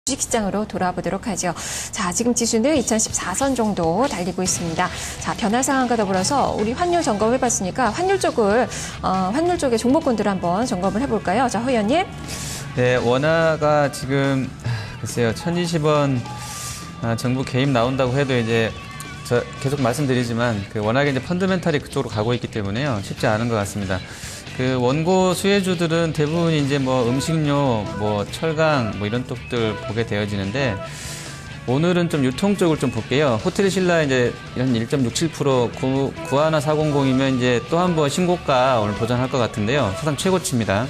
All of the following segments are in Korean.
주식시장으로 돌아보도록 하죠. 자, 지금 지수는 2014선 정도 달리고 있습니다. 자, 변화 상황과 더불어서 우리 환율 점검해봤으니까 환율 쪽의 종목군들 한번 점검을 해볼까요? 자, 허 의원님. 네, 원화가 지금 글쎄요, 1,020원 정부 개입 나온다고 해도 이제 저 계속 말씀드리지만 워낙에 이제 펀드멘탈이 그쪽으로 가고 있기 때문에요, 쉽지 않은 것 같습니다. 원고 수혜주들은 대부분 이제 뭐 음식료, 뭐 철강, 뭐 이런 쪽들 보게 되어지는데, 오늘은 좀 유통 쪽을 좀 볼게요. 호텔신라 이제 한 1.67% 91400이면 이제 또 한 번 신고가 오늘 도전할 것 같은데요. 사상 최고치입니다.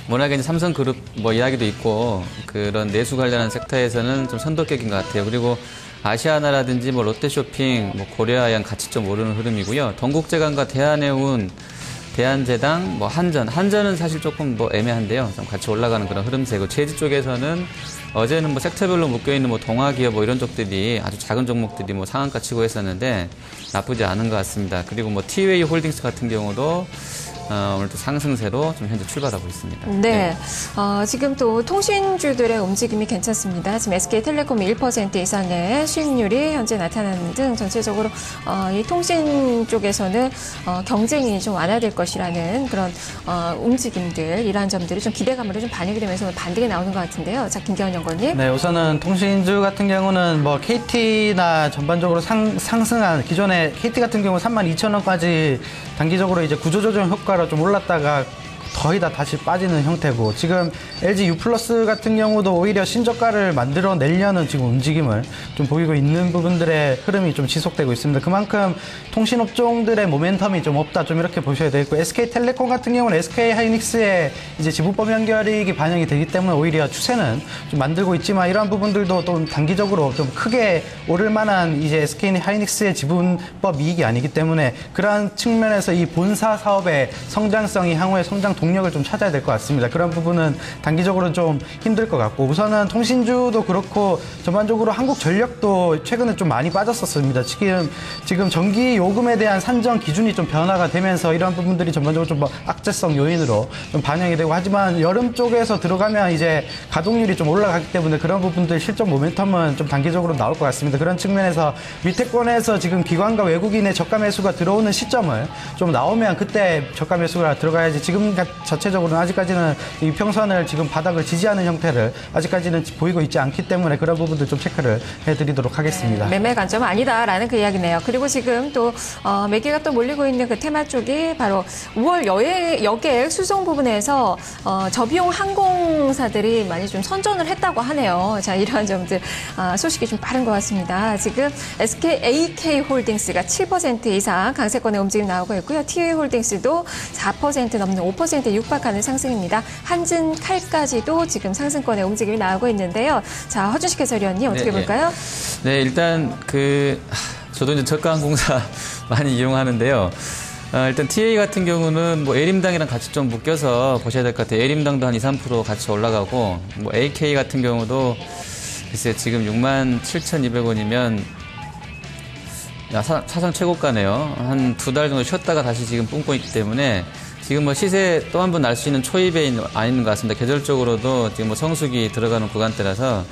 워낙에 이제 삼성그룹 뭐 이야기도 있고, 그런 내수 관련한 섹터에서는 좀 선도격인 것 같아요. 그리고 아시아나라든지 뭐 롯데쇼핑, 뭐 고려아양 같이 좀 오르는 흐름이고요. 동국제강과 대한해운, 대한제당, 뭐 한전은 사실 조금 뭐 애매한데요. 좀 같이 올라가는 그런 흐름세고, 제지 쪽에서는 어제는 뭐 섹터별로 묶여있는 뭐 동아기업 뭐 이런 쪽들이 아주 작은 종목들이 뭐 상한가 치고 했었는데 나쁘지 않은 것 같습니다. 그리고 뭐 티웨이 홀딩스 같은 경우도 오늘도 상승세로 좀 현재 출발하고 있습니다. 네. 지금 또 통신주들의 움직임이 괜찮습니다. 지금 SK텔레콤이 1% 이상의 수익률이 현재 나타나는 등 전체적으로 이 통신 쪽에서는 경쟁이 좀 완화될 것이라는 그런 움직임들, 이러한 점들이 좀 기대감으로 좀 반영이 되면서 반등이 나오는 것 같은데요. 자, 김기현 연구원님. 네, 우선은 통신주 같은 경우는 뭐 KT나 전반적으로 상승한, 기존에 KT 같은 경우 32,000원까지 단기적으로 이제 구조조정 효과로 좀 올랐다가 거의 다 다시 빠지는 형태고, 지금 LG U+ 같은 경우도 오히려 신저가를 만들어내려는 지금 움직임을 좀 보이고 있는 부분들의 흐름이 좀 지속되고 있습니다. 그만큼 통신업종들의 모멘텀이 좀 없다, 좀 이렇게 보셔야 되겠고, SK텔레콤 같은 경우는 SK하이닉스의 이제 지분법 연결이익이 반영이 되기 때문에 오히려 추세는 좀 만들고 있지만, 이러한 부분들도 또 단기적으로 좀 크게 오를 만한 이제 SK하이닉스의 지분법 이익이 아니기 때문에, 그러한 측면에서 이 본사 사업의 성장성이 향후의 성장 동력을 좀 찾아야 될 것 같습니다. 그런 부분은 단기적으로 좀 힘들 것 같고, 우선은 통신주도 그렇고 전반적으로 한국전력도 최근에 좀 많이 빠졌었습니다. 지금 전기 요금에 대한 산정 기준이 좀 변화가 되면서 이런 부분들이 전반적으로 좀 악재성 요인으로 좀 반영이 되고, 하지만 여름 쪽에서 들어가면 이제 가동률이 좀 올라가기 때문에 그런 부분들 실적 모멘텀은 좀 단기적으로 나올 것 같습니다. 그런 측면에서 밑에권에서 지금 기관과 외국인의 저가 매수가 들어오는 시점을 좀 나오면 그때 저가 매수가 들어가야지, 지금 자체적으로는 아직까지는 이 평선을 지금 바닥을 지지하는 형태를 아직까지는 보이고 있지 않기 때문에 그런 부분들 좀 체크를 해드리도록 하겠습니다. 네, 매매 관점은 아니다라는 그 이야기네요. 그리고 지금 또 매개가 또 몰리고 있는 그 테마 쪽이 바로 5월 여객 수송 부분에서 저비용 항공사들이 많이 좀 선전을 했다고 하네요. 자, 이러한 점들 소식이 좀 빠른 것 같습니다. 지금 SKAK홀딩스가 7% 이상 강세권의 움직임 나오고 있고요. TA홀딩스도 4% 넘는 5% 육박하는 상승입니다. 한진칼까지도 지금 상승권의 움직임이 나오고 있는데요. 자, 허준식 해설위원님 어떻게 볼까요? 네, 일단 저도 이제 저가 항공사 많이 이용하는데요. 일단 TA 같은 경우는 뭐 에림당이랑 같이 좀 묶여서 보셔야 될 것 같아요. 에림당도 한 2, 3% 같이 올라가고, 뭐 AK 같은 경우도 글쎄 지금 67,200원이면 사상 최고가네요. 한 2달 정도 쉬었다가 다시 지금 뿜고 있기 때문에 지금 뭐 시세 또 한 번 날 수 있는 초입에 있는 것 같습니다. 계절적으로도 지금 뭐 성수기 들어가는 구간대라서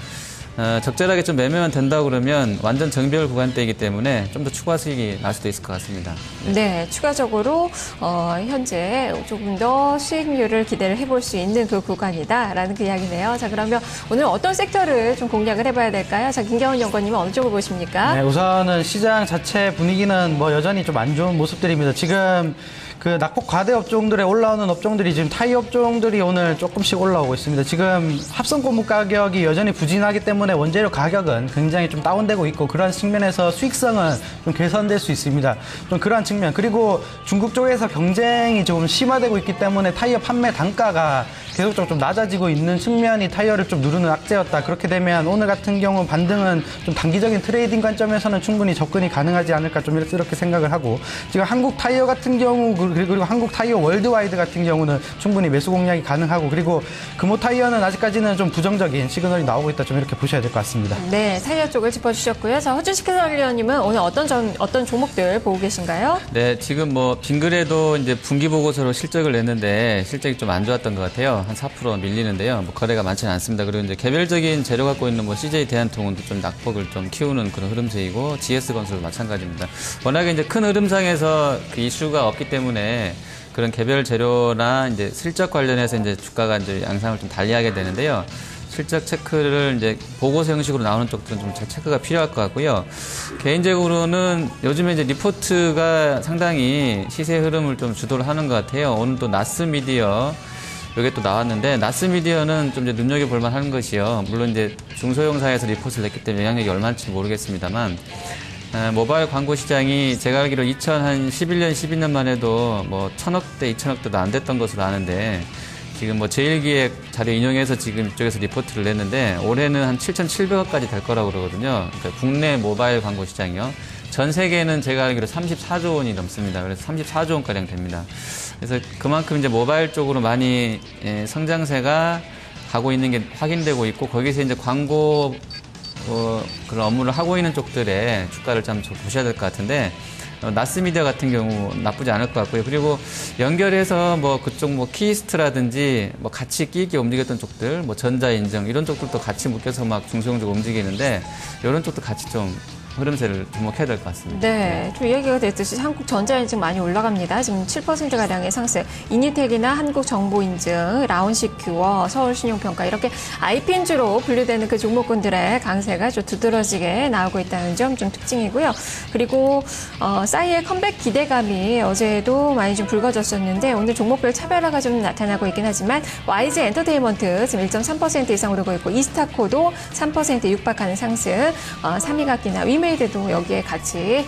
적절하게 좀 매매만 된다고 그러면 완전 정배열 구간대이기 때문에 좀 더 추가 수익이 날 수도 있을 것 같습니다. 네, 추가적으로 현재 조금 더 수익률을 기대를 해볼 수 있는 그 구간이다라는 그 이야기네요. 자, 그러면 오늘 어떤 섹터를 좀 공략을 해봐야 될까요? 자, 김경훈 연구원님은 어느 쪽을 보십니까? 네, 우선은 시장 자체 분위기는 뭐 여전히 좀 안 좋은 모습들입니다. 지금 낙폭 과대 업종들에 올라오는 업종들이 지금 타이 업종들이 오늘 조금씩 올라오고 있습니다. 지금 합성 고무 가격이 여전히 부진하기 때문에 원재료 가격은 굉장히 좀 다운되고 있고, 그러한 측면에서 수익성은 좀 개선될 수 있습니다. 좀 그러한 측면, 그리고 중국 쪽에서 경쟁이 조금 심화되고 있기 때문에 타이어 판매 단가가 계속적으로 좀 낮아지고 있는 측면이 타이어를 좀 누르는 악재였다. 그렇게 되면 오늘 같은 경우 반등은 좀 단기적인 트레이딩 관점에서는 충분히 접근이 가능하지 않을까, 좀 이렇게 생각을 하고, 지금 한국 타이어 같은 경우 그리고 한국 타이어 월드와이드 같은 경우는 충분히 매수 공략이 가능하고, 그리고 금호 타이어는 아직까지는 좀 부정적인 시그널이 나오고 있다, 좀 이렇게 보셔야 될 것 같습니다. 네, 타이어 쪽을 짚어주셨고요. 자, 허준식 해설위원님은 오늘 어떤 종목들 보고 계신가요? 네, 지금 뭐 빙그레도 이제 분기 보고서로 실적을 냈는데 실적이 좀 안 좋았던 것 같아요. 한 4% 밀리는데요. 뭐 거래가 많지는 않습니다. 그리고 이제 개별적인 재료 갖고 있는 뭐 CJ 대한통운도 좀 낙폭을 좀 키우는 그런 흐름세이고, GS건설도 마찬가지입니다. 워낙에 이제 큰 흐름상에서 그 이슈가 없기 때문에 그런 개별 재료나 이제 실적 관련해서 이제 주가가 이제 양상을 좀 달리하게 되는데요. 실적 체크를 이제 보고서 형식으로 나오는 쪽들은 좀 체크가 필요할 것 같고요. 개인적으로는 요즘에 이제 리포트가 상당히 시세 흐름을 좀 주도를 하는 것 같아요. 오늘 또 나스미디어 이게 또 나왔는데, 나스미디어는 좀 이제 눈여겨볼 만한 것이요. 물론 이제 중소형사에서 리포트를 냈기 때문에 영향력이 얼마인지 모르겠습니다만, 모바일 광고 시장이 제가 알기로 2011년, 12년만 해도 뭐 1,000억대, 2,000억대도 안 됐던 것으로 아는데, 지금 뭐 제일기획 자료 인용해서 지금 이쪽에서 리포트를 냈는데, 올해는 한 7,700억까지 될 거라고 그러거든요. 그러니까 국내 모바일 광고 시장이요. 전 세계는 제가 알기로 34조 원이 넘습니다. 그래서 34조 원가량 됩니다. 그래서 그만큼 이제 모바일 쪽으로 많이 성장세가 가고 있는 게 확인되고 있고, 거기서 이제 광고 그런 업무를 하고 있는 쪽들의 주가를 좀 보셔야 될 것 같은데, 나스미디어 같은 경우 나쁘지 않을 것 같고요. 그리고 연결해서 뭐 그쪽 뭐 키스트라든지 뭐 같이 끼게 움직였던 쪽들, 뭐 전자인증 이런 쪽들도 같이 묶여서 막 중소형적으로 움직이는데, 이런 쪽도 같이 좀 흐름세를 주목해야 될 것 같습니다. 네, 좀 이야기가 됐듯이 한국 전자인증 많이 올라갑니다. 지금 7%가량의 상승. 이니텍이나 한국정보인증, 라운시큐어, 서울신용평가 이렇게 IPN주로 분류되는 그 종목군들의 강세가 좀 두드러지게 나오고 있다는 점 좀 특징이고요. 그리고 싸이의 컴백 기대감이 어제도 많이 좀 붉어졌었는데, 오늘 종목별 차별화가 좀 나타나고 있긴 하지만 YG 엔터테인먼트 지금 1.3% 이상 오르고 있고, 이스타코도 3% 육박하는 상승, 3위각기나 위메이드도 여기에 같이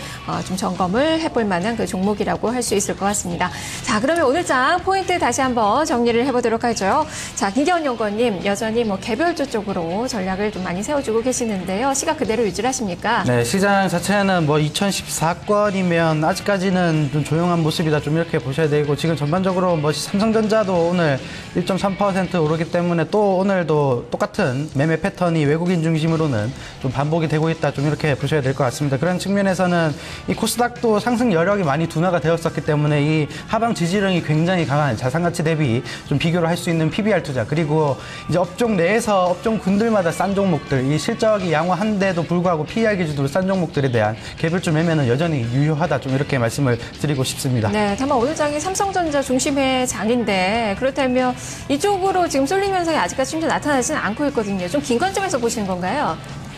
좀 점검을 해볼 만한 그 종목이라고 할 수 있을 것 같습니다. 자, 그러면 오늘장 포인트 다시 한번 정리를 해보도록 하죠. 자, 김경원 연구원님, 여전히 뭐 개별주 쪽으로 전략을 좀 많이 세워주고 계시는데요. 시각 그대로 유지를 하십니까? 네, 시장 자체는 뭐 2014건이면 아직까지는 좀 조용한 모습이다, 좀 이렇게 보셔야 되고, 지금 전반적으로 뭐 삼성전자도 오늘 1.3% 오르기 때문에 또 오늘도 똑같은 매매 패턴이 외국인 중심으로는 좀 반복이 되고 있다, 좀 이렇게 보셔야 될 것 같습니다. 그런 측면에서는 이 코스닥도 상승 여력이 많이 둔화가 되었었기 때문에 이 하방 지지력이 굉장히 강한 자산가치 대비 좀 비교를 할 수 있는 PBR 투자, 그리고 이제 업종 내에서 업종군들마다 싼 종목들, 이 실적이 양호한데도 불구하고 PER 기준으로 싼 종목들에 대한 개별주 매매는 여전히 유효하다, 좀 이렇게 말씀을 드리고 싶습니다. 네, 다만 오늘 장이 삼성전자 중심의 장인데, 그렇다면 이쪽으로 지금 쏠림 현상이 아직까지 좀 나타나지는 않고 있거든요. 좀 긴 관점에서 보시는 건가요?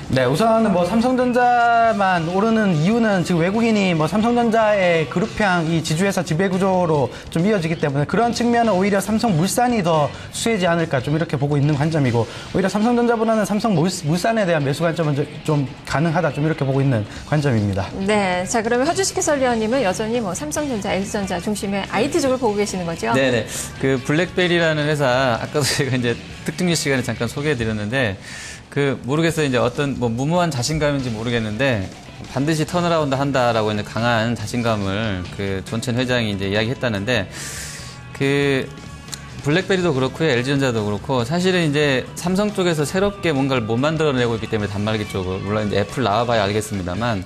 네, 우선은 뭐 삼성전자만 오르는 이유는 지금 외국인이 뭐 삼성전자의 그룹형 이 지주회사 지배구조로 좀 이어지기 때문에, 그런 측면은 오히려 삼성물산이 더 수혜지 않을까, 좀 이렇게 보고 있는 관점이고, 오히려 삼성전자보다는 삼성물산에 대한 매수 관점은 좀 가능하다, 좀 이렇게 보고 있는 관점입니다. 네, 자, 그러면 허주식 해설위원님은 여전히 뭐 삼성전자, LG전자 중심의 IT 쪽을 보고 계시는 거죠? 네네. 그 블랙베리라는 회사, 아까도 제가 이제 특징주 시간에 잠깐 소개해드렸는데, 모르겠어요. 이제 어떤 뭐 무모한 자신감인지 모르겠는데, 반드시 턴어라운드 한다라고 이제 강한 자신감을 그 존첸 회장이 이제 이야기했다는데, 블랙베리도 그렇고요, LG전자도 그렇고, 사실은 이제 삼성 쪽에서 새롭게 뭔가를 못 만들어내고 있기 때문에 단말기 쪽을, 물론 이제 애플 나와봐야 알겠습니다만,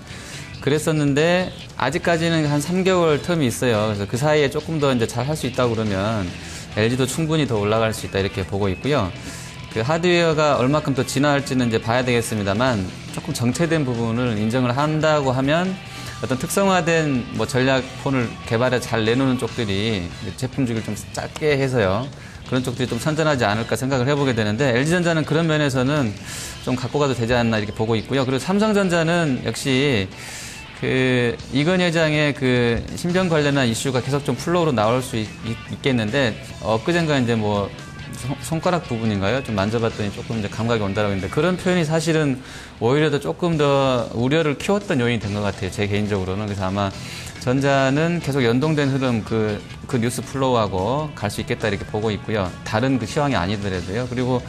그랬었는데 아직까지는 한 3개월 텀이 있어요. 그래서 그 사이에 조금 더 이제 잘 할 수 있다고 그러면 LG도 충분히 더 올라갈 수 있다, 이렇게 보고 있고요. 하드웨어가 얼마큼 더 진화할지는 이제 봐야 되겠습니다만, 조금 정체된 부분을 인정을 한다고 하면 어떤 특성화된 뭐 전략 폰을 개발해 잘 내놓는 쪽들이 제품 주기를 좀 짧게 해서요, 그런 쪽들이 좀 선전하지 않을까 생각을 해보게 되는데, LG전자는 그런 면에서는 좀 갖고 가도 되지 않나 이렇게 보고 있고요. 그리고 삼성전자는 역시 이건 회장의 신병 관련한 이슈가 계속 좀 플로우로 나올 수 있겠는데, 엊그젠가 이제 뭐 손가락 부분인가요? 좀 만져봤더니 조금 이제 감각이 온다라고 했는데, 그런 표현이 사실은 오히려 더 조금 더 우려를 키웠던 요인이 된 것 같아요, 제 개인적으로는. 그래서 아마 전자는 계속 연동된 흐름, 그 뉴스 플로우하고 갈 수 있겠다, 이렇게 보고 있고요. 다른 시황이 아니더라도요. 그리고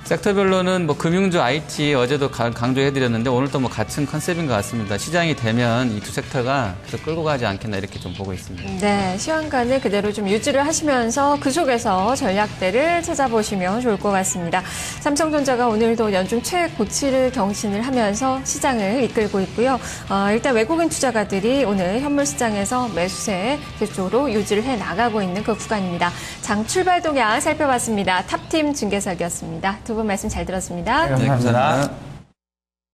섹터별로는 뭐 금융주, IT 어제도 강조해드렸는데 오늘도 뭐 같은 컨셉인 것 같습니다. 시장이 되면 이 두 섹터가 계속 끌고 가지 않겠나 이렇게 좀 보고 있습니다. 네, 시황관을 그대로 좀 유지를 하시면서 그 속에서 전략대를 찾아보시면 좋을 것 같습니다. 삼성전자가 오늘도 연중 최고치를 경신을 하면서 시장을 이끌고 있고요. 일단 외국인 투자가들이 오늘 현물 시장에서 매수세 계속적으로 유지를 해 나가고 있는 그 구간입니다. 장 출발 동향 살펴봤습니다. 탑팀 중개석이었습니다. 두 분 말씀 잘 들었습니다. 네, 감사합니다. 감사합니다.